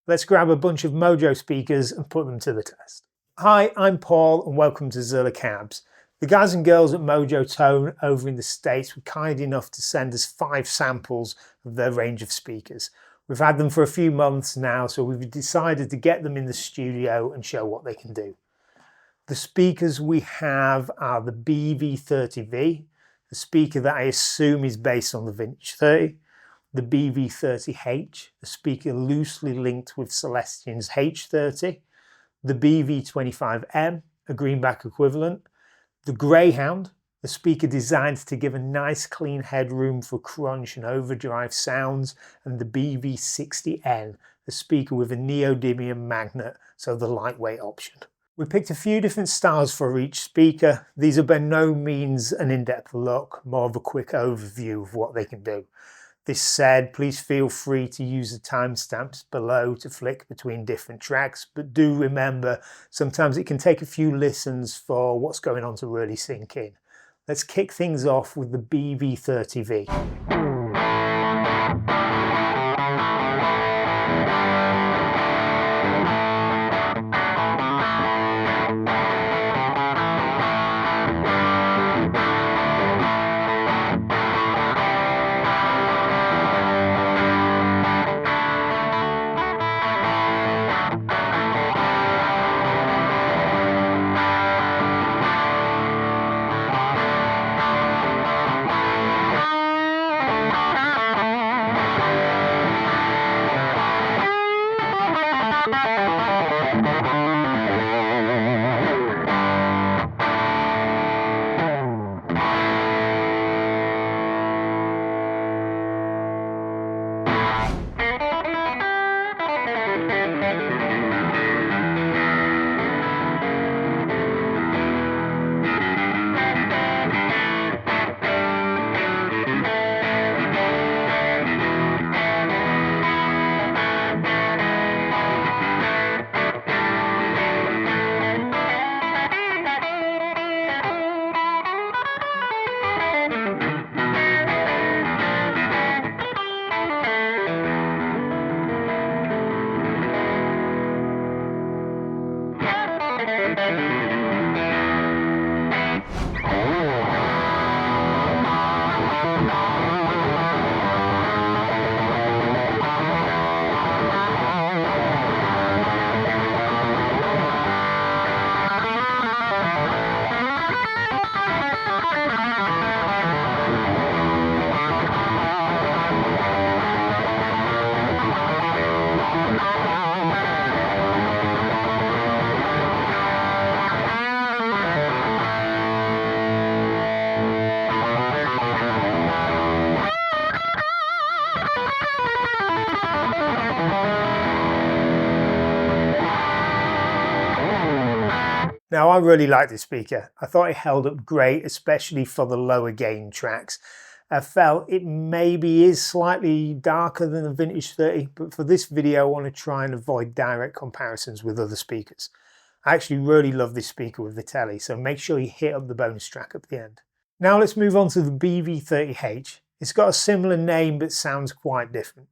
Let's grab a bunch of Mojo speakers and put them to the test. Hi, I'm Paul and welcome to Zilla Cabs. The guys and girls at Mojotone over in the States were kind enough to send us 5 samples of their range of speakers. We've had them for a few months now, so we've decided to get them in the studio and show what they can do. The speakers we have are the BV30V, the speaker that I assume is based on the Vintage 30, the BV30H, a speaker loosely linked with Celestion's H30, the BV25M, a Greenback equivalent, the Greyhound, a speaker designed to give a nice clean headroom for crunch and overdrive sounds, and the BV60N, a speaker with a neodymium magnet, so the lightweight option. We picked a few different styles for each speaker. These are by no means an in-depth look, more of a quick overview of what they can do. This said, please feel free to use the timestamps below to flick between different tracks, but do remember sometimes it can take a few listens for what's going on to really sink in. Let's kick things off with the BV30V. Now, I really like this speaker. I thought it held up great, especially for the lower gain tracks. I felt it maybe is slightly darker than the Vintage 30, but for this video I want to try and avoid direct comparisons with other speakers. I actually really love this speaker with the Tele, so make sure you hit up the bonus track at the end. Now let's move on to the BV30H. It's got a similar name but sounds quite different.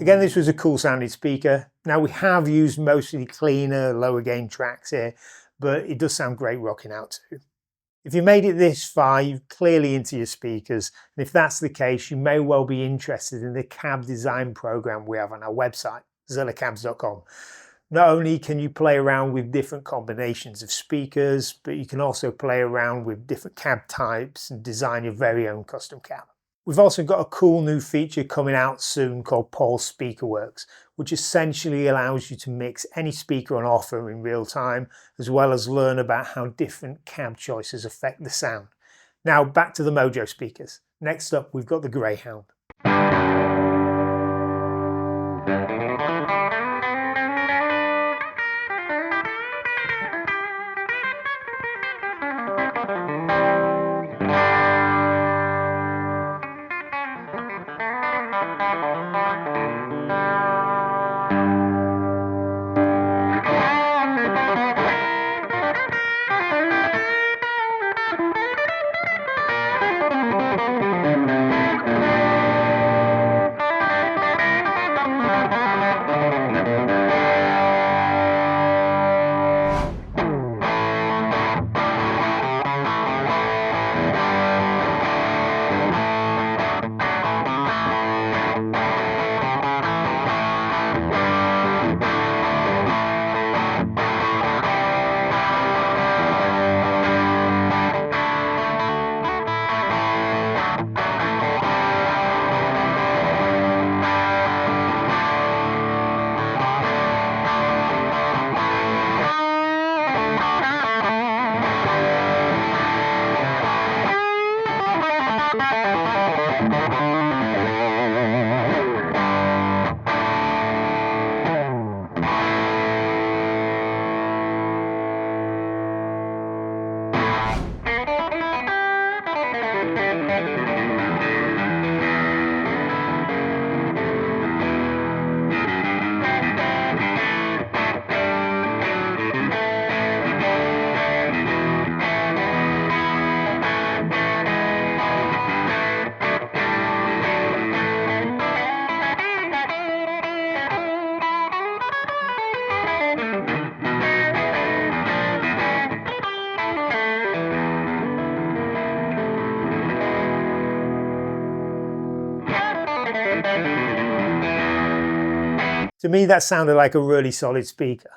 Again, this was a cool sounding speaker. Now we have used mostly cleaner, lower gain tracks here, but it does sound great rocking out too. If you made it this far, you're clearly into your speakers, and if that's the case, you may well be interested in the cab design program we have on our website, zillacabs.com. Not only can you play around with different combinations of speakers, but you can also play around with different cab types and design your very own custom cab. We've also got a cool new feature coming out soon called Paul's Speakerworks, which essentially allows you to mix any speaker on offer in real time, as well as learn about how different cab choices affect the sound. Now back to the Mojo speakers. Next up, we've got the Greyhound. To me, that sounded like a really solid speaker,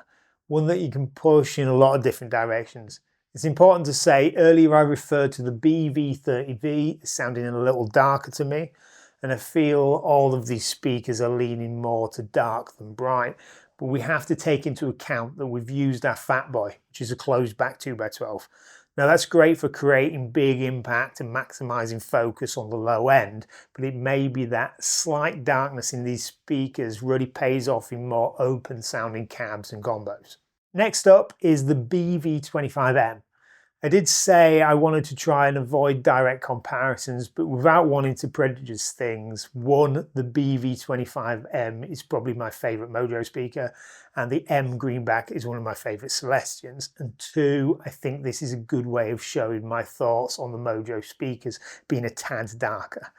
one that you can push in a lot of different directions. It's important to say, earlier I referred to the BV30V as sounding a little darker to me, and I feel all of these speakers are leaning more to dark than bright, but we have to take into account that we've used our Fatboy, which is a closed back 2x12. Now that's great for creating big impact and maximizing focus on the low end, but it may be that slight darkness in these speakers really pays off in more open sounding cabs and combos. Next up is the BV25M. I did say I wanted to try and avoid direct comparisons, but without wanting to prejudice things, one, the BV25M is probably my favourite Mojo speaker, and the M Greenback is one of my favourite Celestions, and two, I think this is a good way of showing my thoughts on the Mojo speakers being a tad darker.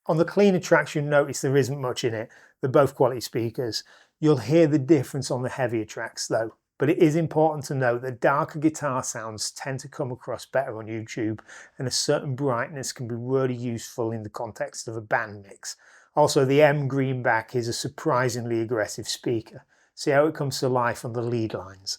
On the cleaner tracks, you'll notice there isn't much in it. They're both quality speakers. You'll hear the difference on the heavier tracks though. But it is important to note that darker guitar sounds tend to come across better on YouTube, and a certain brightness can be really useful in the context of a band mix. Also, the M Greenback is a surprisingly aggressive speaker. See how it comes to life on the lead lines.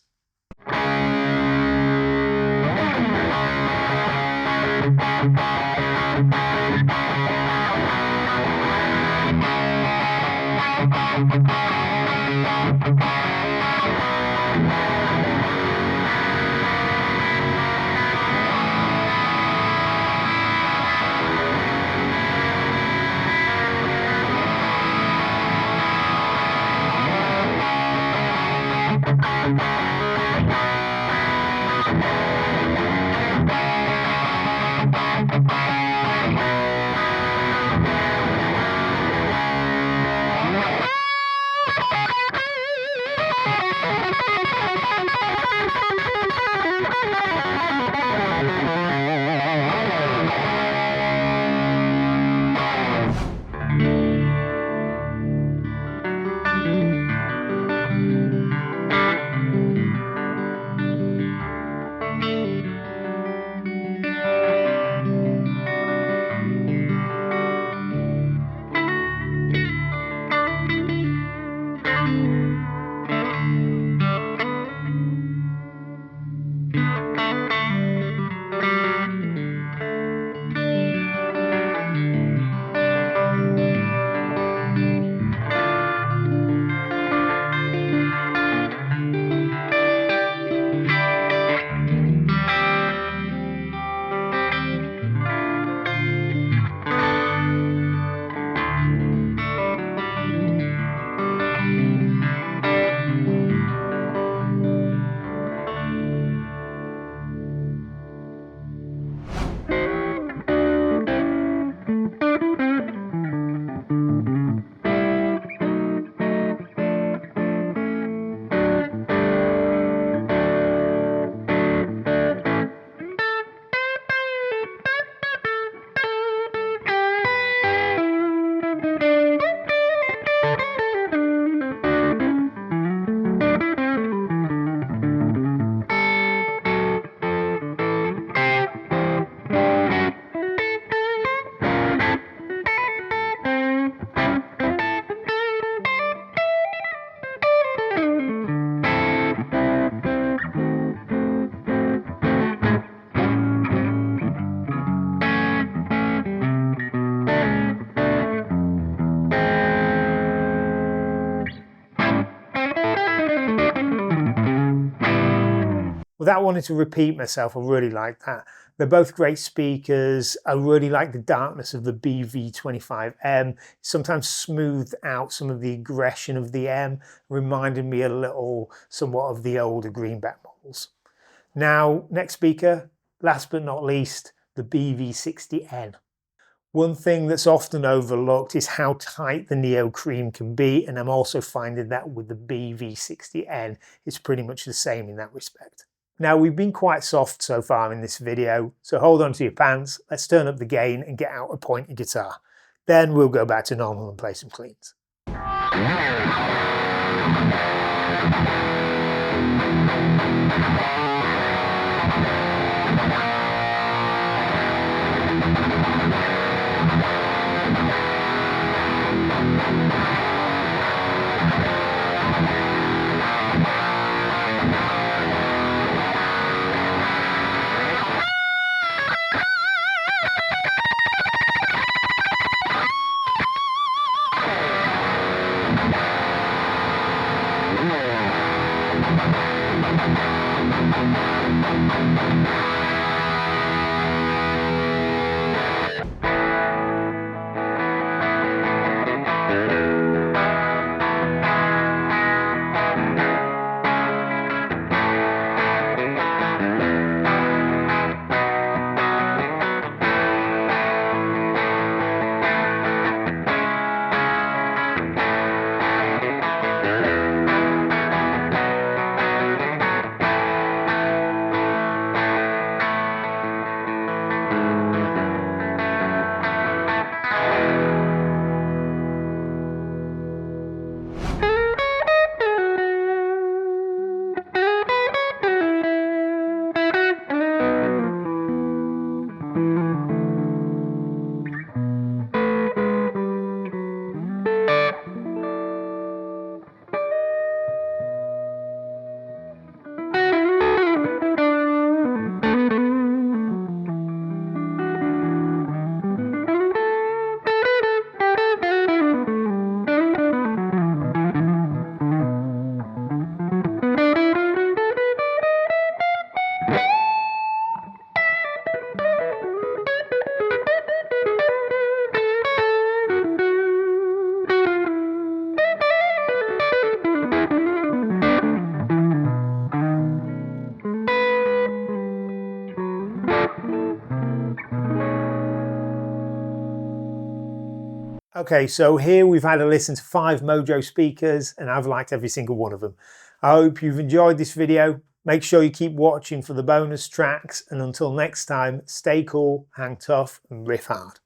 Without wanting to repeat myself, I really like that. They're both great speakers. I really like the darkness of the BV25M. Sometimes smoothed out some of the aggression of the M, reminded me a little somewhat of the older Greenback models. Now, next speaker, last but not least, the BV60N. One thing that's often overlooked is how tight the Neo Cream can be, and I'm also finding that with the BV60N, it's pretty much the same in that respect. Now, we've been quite soft so far in this video, so hold on to your pants, let's turn up the gain and get out a pointed guitar. Then we'll go back to normal and play some cleans. Okay, so here we've had a listen to 5 Mojo speakers and I've liked every single one of them. I hope you've enjoyed this video. Make sure you keep watching for the bonus tracks, and until next time, stay cool, hang tough and riff hard.